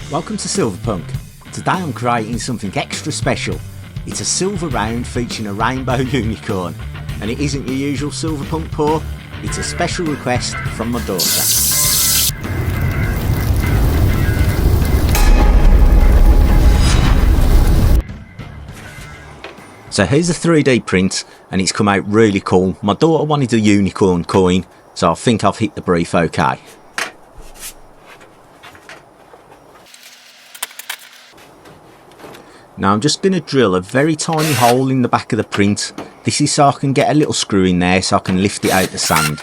Welcome to Silverpunk. Today I'm creating something extra special. It's a silver round featuring a rainbow unicorn, and it isn't your usual Silverpunk pour, it's a special request from my daughter. So here's a 3D print, and it's come out really cool. My daughter wanted a unicorn coin, so I think I've hit the brief okay. Now I'm just going to drill a very tiny hole in the back of the print. This is so I can get a little screw in there so I can lift it out the sand.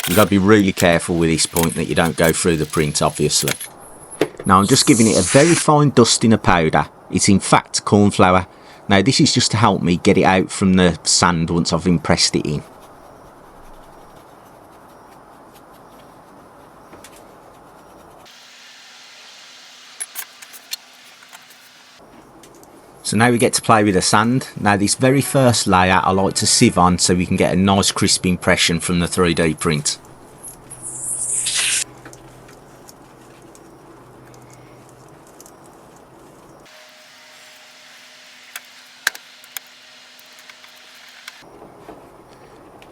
You've got to be really careful with this point that you don't go through the print, obviously. Now I'm just giving it a very fine dusting of powder. It's in fact corn flour. Now this is just to help me get it out from the sand once I've impressed it in. So now we get to play with the sand. Now this very first layer I like to sieve on so we can get a nice crisp impression from the 3D print.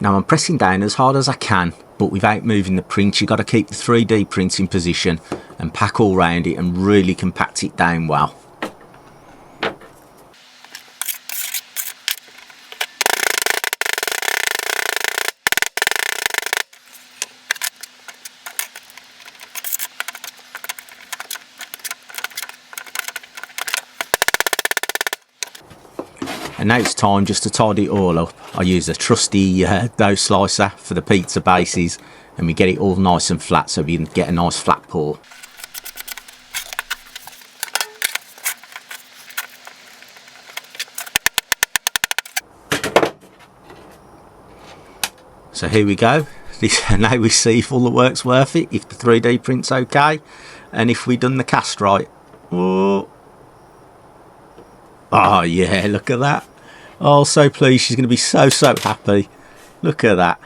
Now I'm pressing down as hard as I can, but without moving the print. You've got to keep the 3D print in position and pack all round it and really compact it down well. And now it's time just to tidy it all up. I use a trusty dough slicer for the pizza bases, and we get it all nice and flat so we can get a nice flat pour. So here we go. Now we see if all the work's worth it, if the 3D print's okay, and if we've done the cast right. Oh yeah, look at that. Oh, so pleased. She's going to be so happy. Look at that.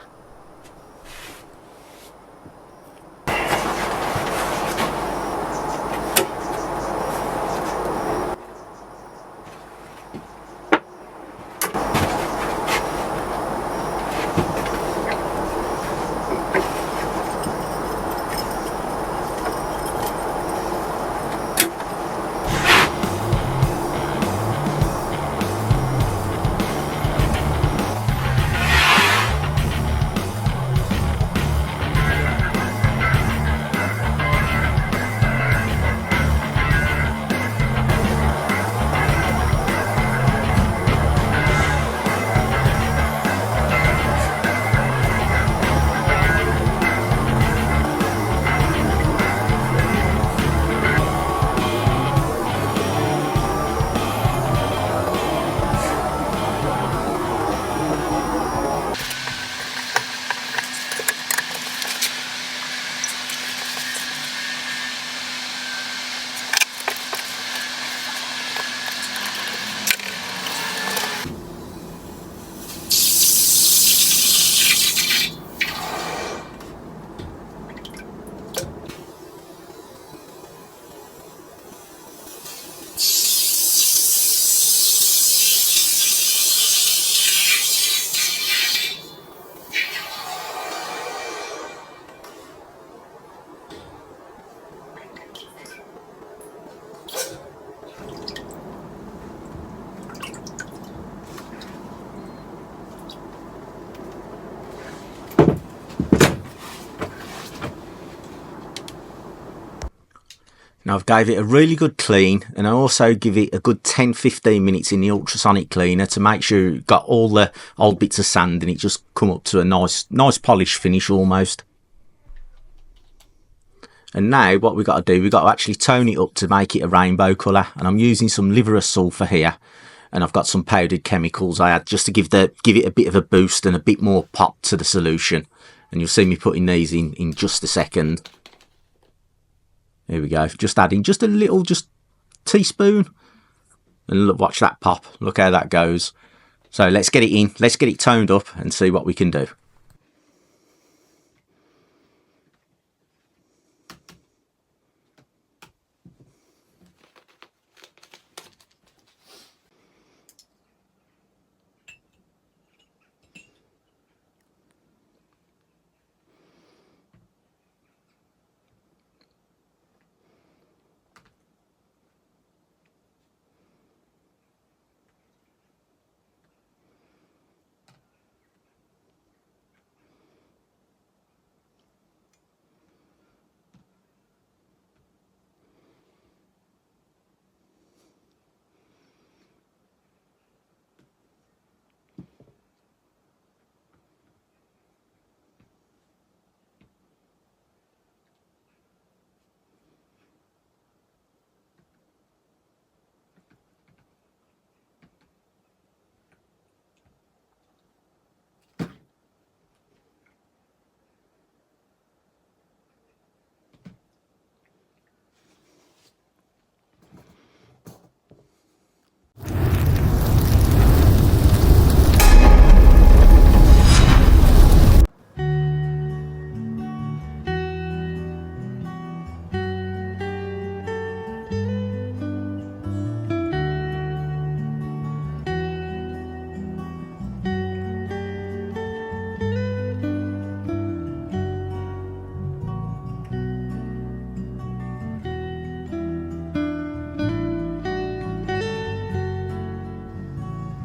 Now I've gave it a really good clean, and I also give it a good 10-15 minutes in the ultrasonic cleaner to make sure it got all the old bits of sand and it just come up to a nice polished finish almost. And now what we've got to do, we've got to actually tone it up to make it a rainbow colour, and I'm using some liver of sulphur here, and I've got some powdered chemicals I add just to give it a bit of a boost and a bit more pop to the solution. And you'll see me putting these in just a second. Here we go, just adding just a little, just teaspoon, and look, watch that pop, look how that goes. So let's get it in, let's get it toned up and see what we can do.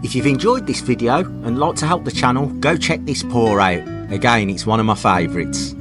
If you've enjoyed this video and like to help the channel, go check this pour out. Again, it's one of my favourites.